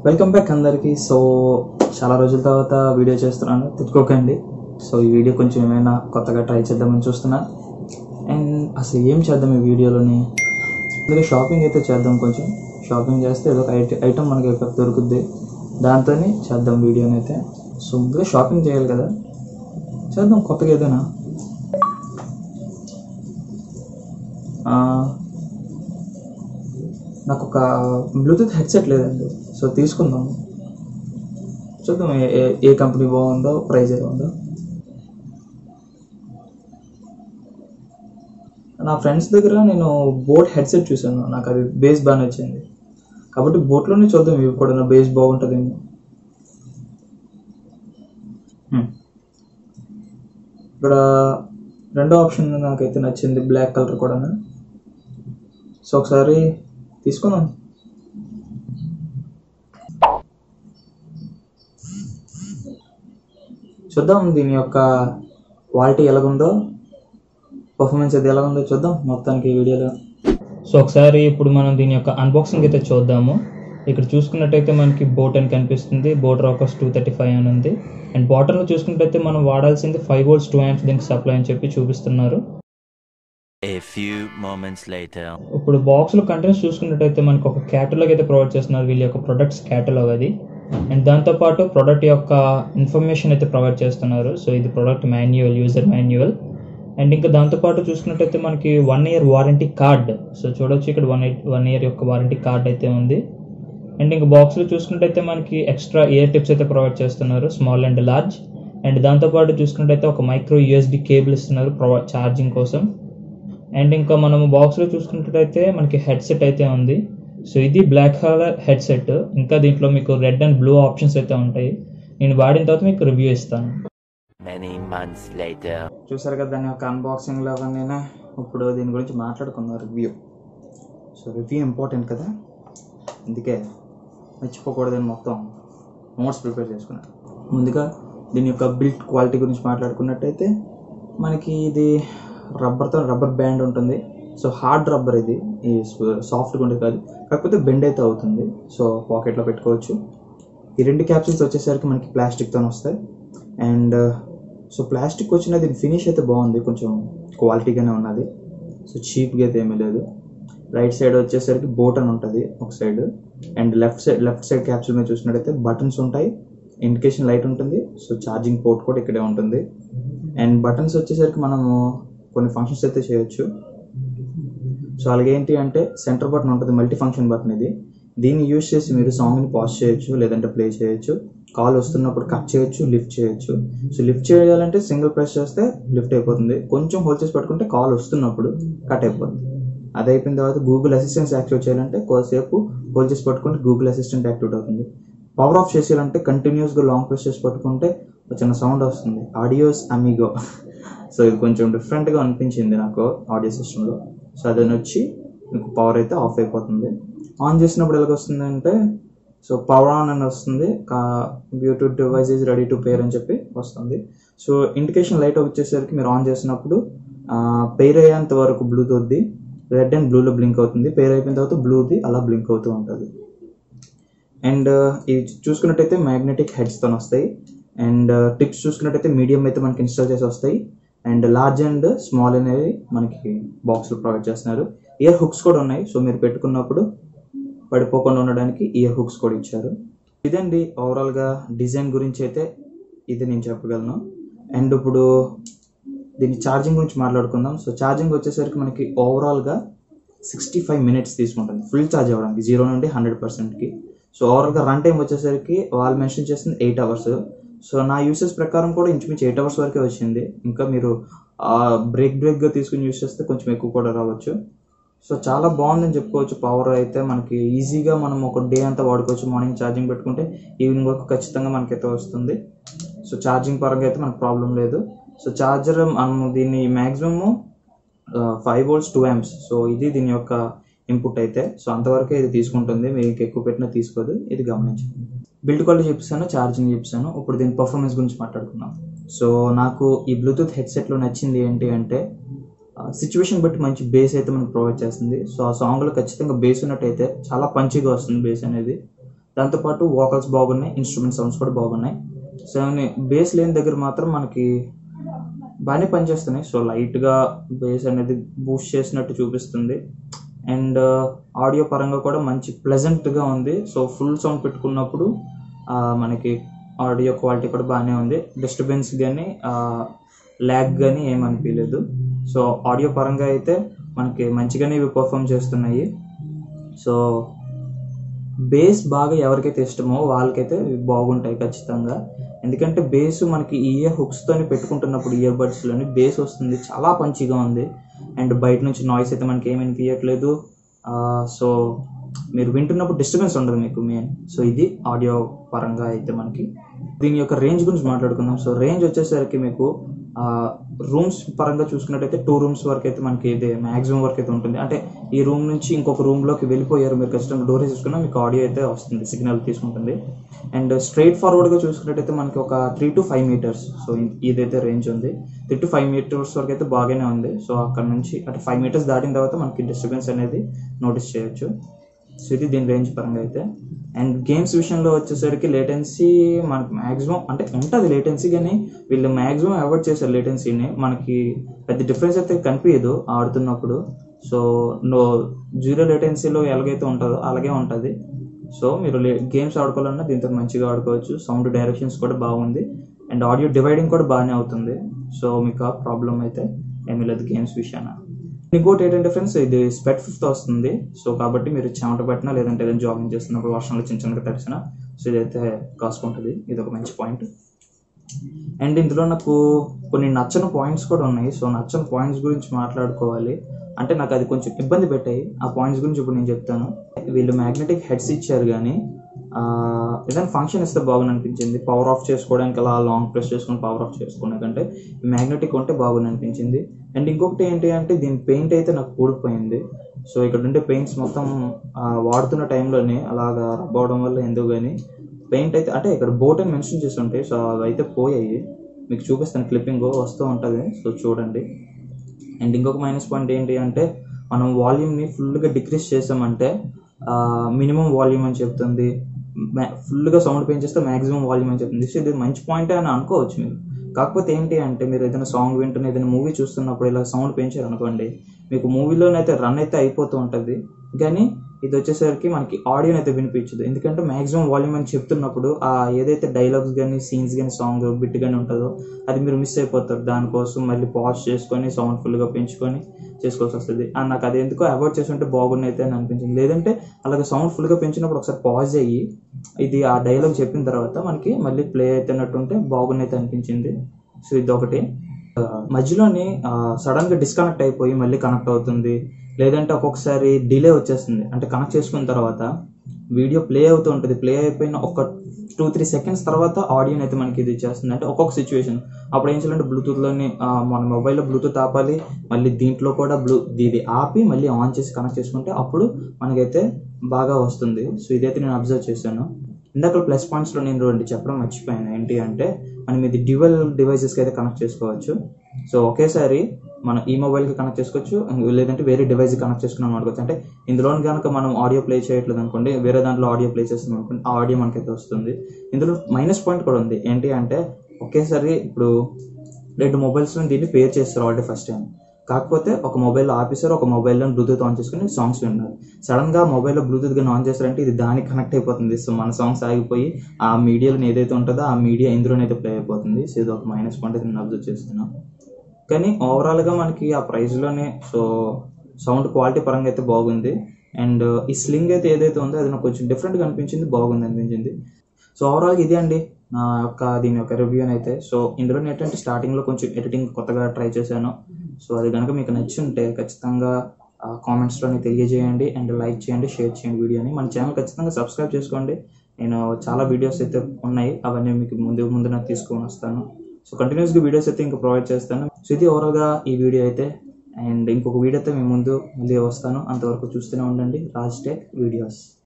Welcome back అందరికి. So చాలా రోజుల తర్వాత వీడియో చేస్తున్నాను, తిట్టుకోకండి. సో ఈ వీడియో కొంచెం ఏమైనా కొత్తగా ట్రై చేద్దామని చూస్తున్నా. అండ్ అసలు ఏం చేద్దాం ఈ వీడియోలోని, అందుకే షాపింగ్ అయితే చేద్దాం. కొంచెం షాపింగ్ చేస్తే ఏదో ఒక ఐటమ్ మనకి దొరుకుద్ది, దాంతో చేద్దాం వీడియోని అయితే. సో ముందుగా షాపింగ్ చేయాలి కదా, చేద్దాం కొత్తగా ఏదైనా. నాకు ఒక బ్లూటూత్ హెడ్సెట్ లేదండి, సో తీసుకుందాం. చూద్దాం ఏ కంపెనీ బాగుందో, ప్రైస్ ఎలా ఉందో. నా ఫ్రెండ్స్ దగ్గర నేను బోట్ హెడ్సెట్ చూసాను, నాకు అది బేస్ బాగా నచ్చింది. కాబట్టి బోట్లోనే చూద్దాం, ఇవి కూడా నా బేస్ బాగుంటుందేమో. ఇక్కడ రెండో ఆప్షన్ నాకైతే నచ్చింది, బ్లాక్ కలర్ కూడా. సో ఒకసారి తీసుకుందాం. చూద్దాం దీని యొక్క క్వాలిటీ ఎలాగుందో, పర్ఫార్మెన్స్ అది ఎలాగుందో చూద్దాం మొత్తానికి ఈ వీడియోలో. సో ఒకసారి ఇప్పుడు మనం దీని యొక్క అన్బాక్సింగ్ అయితే చూద్దాము. ఇక్కడ చూసుకున్నట్టయితే మనకి బోట్ అని కనిపిస్తుంది, బోట్ రాకర్స్ 235 అని ఉంది. అండ్ బాటంలో చూసుకున్నట్టయితే మనం వాడాల్సింది 5 volts 2 amps దీనికి సప్లై అని చెప్పి చూపిస్తున్నారు. A few moments later. ఇప్పుడు బాక్స్లో కంటెంట్స్ చూసుకున్నట్టయితే మనకు ఒక క్యాటలాగ్ అయితే ప్రొవైడ్ చేస్తున్నారు, వీళ్ళ యొక్క ప్రొడక్ట్స్ క్యాటలాగ్ అది. అండ్ దాంతోపాటు ప్రొడక్ట్ యొక్క ఇన్ఫర్మేషన్ అయితే ప్రొవైడ్ చేస్తున్నారు. సో ఇది product manual, user manual. And ఇంకా దాంతోపాటు చూసుకున్నట్టయితే మనకి 1 year వారంటీ కార్డ్. సో చూడొచ్చు ఇక్కడ 1 year యొక్క వారంటీ కార్డ్ అయితే ఉంది. అండ్ ఇంకా బాక్స్లో చూసుకున్నట్టయితే మనకి ఎక్స్ట్రా ఇయర్ టిప్స్ అయితే ప్రొవైడ్ చేస్తున్నారు, స్మాల్ అండ్ లార్జ్. అండ్ దాంతోపాటు చూసుకున్నట్టయితే ఒక మైక్రో USB కేబుల్ ఇస్తున్నారు ఛార్జింగ్ కోసం. అండ్ ఇంకా మనము బాక్స్లో చూసుకున్నట్టయితే మనకి హెడ్సెట్ అయితే ఉంది. సో ఇది బ్లాక్ కలర్ హెడ్సెట్. ఇంకా దీంట్లో మీకు రెడ్ అండ్ బ్లూ ఆప్షన్స్ అయితే ఉంటాయి. నేను వాడిన తర్వాత మీకు రివ్యూ ఇస్తాను. చూసారు కదా దాని యొక్క అన్బాక్సింగ్ లాగా. నేను ఇప్పుడు దీని గురించి మాట్లాడుకున్నాను, రివ్యూ. సో రివ్యూ ఇంపార్టెంట్ కదా, అందుకే మర్చిపోకూడదని మొత్తం నోట్స్ ప్రిపేర్ చేసుకున్నాను. ముందుగా దీని యొక్క బిల్డ్ క్వాలిటీ గురించి మాట్లాడుకున్నట్టయితే మనకి ఇది రబ్బర్ బ్యాండ్ ఉంటుంది. సో హార్డ్ రబ్బర్, ఇది సాఫ్ట్గా ఉండేది కాదు, కాకపోతే బెండ్ అయితే అవుతుంది. సో పాకెట్లో పెట్టుకోవచ్చు. ఈ 2 క్యాప్సూల్స్ వచ్చేసరికి మనకి ప్లాస్టిక్తో వస్తాయి. అండ్ సో ప్లాస్టిక్ వచ్చిన దీని ఫినిష్ అయితే బాగుంది, కొంచెం క్వాలిటీగానే ఉన్నది. సో చీప్గా అయితే ఏమీ లేదు. రైట్ సైడ్ వచ్చేసరికి బోట్ అని ఉంటుంది ఒక side. And left side capsule మీద చూసినట్టయితే బటన్స్ ఉంటాయి, ఇండికేషన్ లైట్ ఉంటుంది. సో ఛార్జింగ్ పోర్ట్ కూడా ఇక్కడే ఉంటుంది. అండ్ బటన్స్ వచ్చేసరికి మనము కొన్ని ఫంక్షన్స్ అయితే చేయొచ్చు. సో అలాగే ఏంటి అంటే సెంటర్ బటన్ ఉంటుంది, మల్టీ ఫంక్షన్ బటన్ ఇది. దీన్ని యూజ్ చేసి మీరు సాంగ్ని పాజ్ చేయొచ్చు, లేదంటే ప్లే చేయొచ్చు. కాల్ వస్తున్నప్పుడు కట్ చేయొచ్చు, లిఫ్ట్ చేయొచ్చు. సో లిఫ్ట్ చేయాలంటే సింగిల్ ప్రెస్ చేస్తే లిఫ్ట్ అయిపోతుంది, కొంచెం హోల్డ్ చేసి పట్టుకుంటే కాల్ వస్తున్నప్పుడు కట్ అయిపోతుంది. అది అయిపోయిన తర్వాత గూగుల్ అసిస్టెంట్ యాక్టివేట్ చేయాలంటే కొద్దిసేపు హోల్డ్ చేసి పట్టుకుంటే గూగుల్ అసిస్టెంట్ యాక్టివేట్ అవుతుంది. పవర్ ఆఫ్ చేయాలంటే కంటిన్యూస్గా లాంగ్ ప్రెస్ చేసి పట్టుకుంటే ఒక చిన్న సౌండ్ వస్తుంది, ఆడియోస్ అమిగో. సో ఇది కొంచెం డిఫరెంట్గా అనిపించింది నాకు ఆడియో సిస్టంలో. సో అదని వచ్చి మీకు పవర్ అయితే ఆఫ్ అయిపోతుంది. ఆన్ చేసినప్పుడు ఎలాగ వస్తుంది అంటే, సో పవర్ ఆన్ అని వస్తుంది, bluetooth device is ready to pair అని చెప్పి వస్తుంది. సో ఇండికేషన్ లైట్ వచ్చేసరికి మీరు ఆన్ చేసినప్పుడు పేర్ అయ్యేంత వరకు బ్లూటూత్ది రెడ్ అండ్ బ్లూలో బ్లింక్ అవుతుంది. పేర్ అయిపోయిన తర్వాత బ్లూది అలా బ్లింక్ అవుతూ ఉంటుంది. అండ్ ఇది చూసుకున్నట్టయితే మ్యాగ్నెటిక్ హెడ్స్తో వస్తాయి. అండ్ టిప్స్ చూసుకున్నట్టయితే మీడియం అయితే మనకి ఇన్స్టాల్ చేసి వస్తాయి. అండ్ లార్జ్ అండ్ స్మాల్ అనేవి మనకి బాక్స్లో ప్రొవైడ్ చేస్తున్నారు. ఇయర్ హుక్స్ కూడా ఉన్నాయి, సో మీరు పెట్టుకున్నప్పుడు పడిపోకుండా ఉండడానికి ఇయర్ హుక్స్ కూడా ఇచ్చారు. ఇదండి ఓవరాల్గా డిజైన్ గురించి అయితే ఇది నేను చెప్పగలను. అండ్ ఇప్పుడు దీని ఛార్జింగ్ గురించి మాట్లాడుకుందాం. సో ఛార్జింగ్ వచ్చేసరికి మనకి ఓవరాల్గా 65 minutes తీసుకుంటుంది ఫుల్ ఛార్జ్ అవ్వడానికి, 0 నుండి 100%కి. సో ఓవరాల్గా రన్ టైం వచ్చేసరికి వాళ్ళు మెన్షన్ చేస్తుంది 8 hours. సో నా యూసేజ్ ప్రకారం కూడా ఇంచుమించు 8 hours వరకే వచ్చింది. ఇంకా మీరు బ్రేక్గా తీసుకుని యూస్ చేస్తే కొంచెం ఎక్కువ కూడా రావచ్చు. సో చాలా బాగుందని చెప్పుకోవచ్చు. పవర్ అయితే మనకి ఈజీగా మనం ఒక డే అంతా వాడుకోవచ్చు. మార్నింగ్ ఛార్జింగ్ పెట్టుకుంటే ఈవినింగ్ వరకు ఖచ్చితంగా మనకైతే వస్తుంది. సో ఛార్జింగ్ పరంగా అయితే మనకు ప్రాబ్లం లేదు. సో ఛార్జర్ మనము దీన్ని మ్యాక్సిమము 5 volts 2 amps. సో ఇది దీని యొక్క ఇన్పుట్ అయితే. సో అంతవరకే ఇది తీసుకుంటుంది, మీకు ఎక్కువ పెట్టినా తీసుకోదు, ఇది గమనించండి. బిల్డ్ క్వాలిటీ చెప్పాను, ఛార్జింగ్ చెప్పాను. ఇప్పుడు దీని పర్ఫార్మెన్స్ గురించి మాట్లాడుకుందాం. సో నాకు ఈ బ్లూటూత్ హెడ్సెట్లో నచ్చింది ఏంటి అంటే, సిచ్యువేషన్ బట్టి మంచి బేస్ అయితే మనకు ప్రొవైడ్ చేస్తుంది. సో ఆ సాంగ్లో ఖచ్చితంగా బేస్ ఉన్నట్టయితే చాలా పంచిగా వస్తుంది బేస్ అనేది. దాంతోపాటు వోకల్స్ బాగున్నాయి, ఇన్స్ట్రుమెంట్ సౌండ్స్ కూడా బాగున్నాయి. సో బేస్ లేని దగ్గర మాత్రం మనకి బాగానే పనిచేస్తున్నాయి. సో లైట్గా బేస్ అనేది బూస్ట్ చేసినట్టు చూపిస్తుంది. అండ్ ఆడియో పరంగా కూడా మంచి ప్లెజెంట్గా ఉంది. సో ఫుల్ సౌండ్ పెట్టుకున్నప్పుడు మనకి ఆడియో క్వాలిటీ కూడా బాగానే ఉంది. డిస్టర్బెన్స్ కానీ ల్యాగ్ కానీ ఏమనిపించలేదు. సో ఆడియో పరంగా అయితే మనకి మంచిగానే ఇవి పర్ఫామ్ చేస్తున్నాయి. సో బేస్ బాగా ఎవరికైతే ఇష్టమో వాళ్ళకైతే ఇవి బాగుంటాయి ఖచ్చితంగా. ఎందుకంటే బేస్ మనకి ఇయర్ హుక్స్తోని పెట్టుకుంటున్నప్పుడు ఇయర్ బడ్స్లోని బేస్ వస్తుంది, చాలా పంచిగా ఉంది. అండ్ బయట నుంచి నాయిస్ అయితే మనకి ఏమి వినిపించట్లేదు. సో మీరు వింటున్నప్పుడు డిస్టర్బెన్స్ ఉండదు మీకు మెయిన్. సో ఇది ఆడియో పరంగా అయితే మనకి. దీని యొక్క రేంజ్ గురించి మాట్లాడుకుందాం. సో రేంజ్ వచ్చేసరికి మీకు రూమ్స్ పరంగా చూసుకున్నట్టయితే 2 rooms వరకు అయితే మనకి ఇది మ్యాక్సిమం వరకు అయితే ఉంటుంది. అంటే ఈ రూమ్ నుంచి ఇంకొక రూమ్లోకి వెళ్ళిపోయారు మీరు, ఖచ్చితంగా డోర్ వేసుకున్నా మీకు ఆడియో అయితే వస్తుంది, సిగ్నల్ తీసుకుంటుంది. అండ్ స్ట్రైట్ ఫార్వర్డ్గా చూసుకున్నట్టయితే మనకి ఒక 3 to 5 meters. సో ఇదైతే రేంజ్ ఉంది. 3 to 5 meters వరకు అయితే బాగానే ఉంది. సో అక్కడ నుంచి అంటే 5 meters దాటిన తర్వాత మనకి డిస్టర్బెన్స్ అనేది నోటీస్ చేయొచ్చు. సో ఇది దీని రేంజ్ పరంగా అయితే. అండ్ గేమ్స్ విషయంలో వచ్చేసరికి లేటెన్సీ మనకి మ్యాక్సిమం అంటే ఉంటుంది లేటెన్సీ, కానీ వీళ్ళు మ్యాక్సిమం అవాయిడ్ చేశారు లేటెన్సీని. మనకి పెద్ద డిఫరెన్స్ అయితే కనిపించదు ఆడుతున్నప్పుడు. సో జీరో లేటెన్సీలో ఎలాగైతే ఉంటుందో అలాగే ఉంటుంది. సో మీరు గేమ్స్ ఆడుకోవాలన్నా దీంతో మంచిగా ఆడుకోవచ్చు. సౌండ్ డైరెక్షన్స్ కూడా బాగుంది. అండ్ ఆడియో డివైడింగ్ కూడా బాగానే అవుతుంది. సో మీకు ఆ ప్రాబ్లం అయితే ఏమీ లేదు గేమ్స్ విషయాన. ఇంకోటి ఏంటంటే ఫ్రెండ్స్, ఇది స్పెట్ 5th వస్తుంది. సో కాబట్టి మీరు చెమట పట్టినా లేదంటే ఏదైనా జాగింగ్ చేస్తున్నప్పుడు వర్షంలో చిన్నగా తడిసినా సో ఇదైతే కాసుకుంటుంది. ఇది ఒక మంచి పాయింట్. అండ్ ఇందులో నాకు కొన్ని నచ్చని పాయింట్స్ కూడా ఉన్నాయి. సో నచ్చని పాయింట్స్ గురించి మాట్లాడుకోవాలి అంటే నాకు అది కొంచెం ఇబ్బంది పెట్టాయి. ఆ పాయింట్స్ గురించి ఇప్పుడు నేను చెప్తాను. వీళ్ళు మ్యాగ్నెటిక్ హెడ్స్ ఇచ్చారు, కానీ ఏదైనా ఫంక్షన్ ఇస్తే బాగుంది అనిపించింది. పవర్ ఆఫ్ చేసుకోవడానికి అలా లాంగ్ ప్రెస్ చేసుకుని పవర్ ఆఫ్ చేసుకునే కంటే మ్యాగ్నెటిక్ ఉంటే బాగుంది అనిపించింది. అండ్ ఇంకొకటి ఏంటి అంటే దీని పెయింట్ అయితే నాకు ఊడిపోయింది. సో ఇక్కడ ఉండే పెయింట్స్ మొత్తం వాడుతున్న టైంలోనే అలాగా రబ్ అవడం వల్ల ఎందుకు కానీ పెయింట్ అయితే అంటే ఇక్కడ బోట్ అని మెన్షన్ చేసి ఉంటాయి. సో అవి అయితే పోయాయి. మీకు చూపిస్తాను, క్లిప్పింగ్ వస్తూ ఉంటుంది. సో చూడండి. అండ్ ఇంకొక మైనస్ పాయింట్ ఏంటి అంటే మనం వాల్యూమ్ని ఫుల్గా డిక్రీజ్ చేసామంటే మినిమం వాల్యూమ్ అని చెప్తుంది, ఫుల్గా సౌండ్ పెంచేస్తే మ్యాక్సిమం వాల్యూమ్ అని చెప్తుంది. సో ఇది మంచి పాయింటే అని అనుకోవచ్చు మీరు. కాకపోతే ఏంటి అంటే మీరు ఏదైనా సాంగ్ వింటున్న ఏదైనా మూవీ చూస్తున్నప్పుడు ఇలా సౌండ్ పెంచారు అనుకోండి, మీకు మూవీలోనైతే రన్ అయితే అయిపోతూ ఉంటుంది, కానీ ఇది వచ్చేసరికి మనకి ఆడియోని అయితే వినిపించదు. ఎందుకంటే మ్యాక్సిమం వాల్యూమ్ అని చెప్తున్నప్పుడు ఏదైతే డైలాగ్స్ కానీ సీన్స్ కానీ సాంగ్ బిట్ కానీ ఉంటుందో అది మీరు మిస్ అయిపోతారు. దానికోసం మళ్ళీ పాజ్ చేసుకొని సౌండ్ ఫుల్గా పెంచుకొని చేసుకోవాల్సి వస్తుంది. నాకు అది ఎందుకో అవాయిడ్ చేసి ఉంటే బాగుంది అయితే అని అనిపించింది. లేదంటే అలాగే సౌండ్ ఫుల్గా పెంచినప్పుడు ఒకసారి పాజ్ అయ్యి ఇది ఆ డైలాగ్ చెప్పిన తర్వాత మనకి మళ్ళీ ప్లే అవుతున్నట్టు ఉంటే బాగుంది అయితే అనిపించింది. సో ఇది ఒకటి. మధ్యలోని సడన్గా డిస్కనెక్ట్ అయిపోయి మళ్ళీ కనెక్ట్ అవుతుంది, లేదంటే ఒక్కొక్కసారి డిలే వచ్చేస్తుంది. అంటే కనెక్ట్ చేసుకున్న తర్వాత వీడియో ప్లే అవుతూ ఉంటుంది, ప్లే అయిపోయిన ఒక 2-3 seconds తర్వాత ఆడియోని అయితే మనకి ఇది ఇచ్చేస్తుంది. అంటే ఒక్కొక్క సిచ్యువేషన్ అప్పుడు ఏం చేయాలంటే బ్లూటూత్లోని మన మొబైల్లో బ్లూటూత్ ఆపాలి, మళ్ళీ దీంట్లో కూడా ఇది ఆపి మళ్ళీ ఆన్ చేసి కనెక్ట్ చేసుకుంటే అప్పుడు మనకైతే బాగా వస్తుంది. సో ఇదైతే నేను అబ్జర్వ్ చేశాను. ఇందాక ప్లస్ పాయింట్స్లో నేను 2 చెప్పడం మర్చిపోయాను. ఏంటి అంటే మనం ఇది డ్యూయల్ డివైజెస్కి అయితే కనెక్ట్ చేసుకోవచ్చు. సో ఒకేసారి మనం ఈ మొబైల్కి కనెక్ట్ చేసుకోవచ్చు, లేదంటే వేరే డివైస్కి కనెక్ట్ చేసుకున్నాం అనుకోవచ్చు. అంటే ఇందులో కనుక మనం ఆడియో ప్లే చేయట్లేదు అనుకోండి, వేరే దాంట్లో ఆడియో ప్లే చేస్తున్నాం అనుకోండి, ఆ ఆడియో మనకైతే వస్తుంది. ఇందులో మైనస్ పాయింట్ కూడా ఉంది. ఏంటి అంటే ఒకేసారి ఇప్పుడు 2 మొబైల్స్లో దీన్ని పేర్ చేస్తారు ఆల్రెడీ ఫస్ట్ టైం. కాకపోతే ఒక మొబైల్లో ఆపేసారు, ఒక మొబైల్లో బ్లూటూత్ ఆన్ చేసుకుని సాంగ్స్ విన్నారు. సడన్గా మొబైల్లో బ్లూటూత్ కానీ ఆన్ చేస్తారంటే ఇది దానికి కనెక్ట్ అయిపోతుంది. సో మన సాంగ్స్ ఆగిపోయి ఆ మీడియాలో ఏదైతే ఉంటుందో ఆ మీడియా ఇందులోనైతే ప్లే అయిపోతుంది. సో ఇది ఒక మైనస్ పాయింట్ అయితే నేను అబ్జర్వ్ చేస్తున్నాను. కానీ ఓవరాల్గా మనకి ఆ ప్రైస్లోనే సో సౌండ్ క్వాలిటీ పరంగా అయితే బాగుంది. అండ్ ఈ స్లింగ్ అయితే ఏదైతే ఉందో అది నాకు కొంచెం డిఫరెంట్గా అనిపించింది, బాగుంది అనిపించింది. సో ఓవరాల్గా ఇదే అండి దీని యొక్క రివ్యూ అయితే. సో ఇందులో ఏంటంటే స్టార్టింగ్లో కొంచెం ఎడిటింగ్ కొత్తగా ట్రై చేశాను. సో అది కనుక మీకు నచ్చి ఉంటే ఖచ్చితంగా కామెంట్స్లోని తెలియజేయండి. అండ్ లైక్ చేయండి, షేర్ చేయండి వీడియోని. మన ఛానల్ ఖచ్చితంగా సబ్స్క్రైబ్ చేసుకోండి. నేను చాలా వీడియోస్ అయితే ఉన్నాయి, అవన్నీ మీకు ముందు నాకు తీసుకొని వస్తాను. సో కంటిన్యూస్గా వీడియోస్ అయితే ఇంకా ప్రొవైడ్ చేస్తాను. సో ఇది ఓవరాల్గా ఈ వీడియో అయితే. అండ్ ఇంకొక వీడియో అయితే మేము ముందు మళ్ళీ వస్తాను. అంతవరకు చూస్తూనే ఉండండి రాజ్ టెక్ వీడియోస్.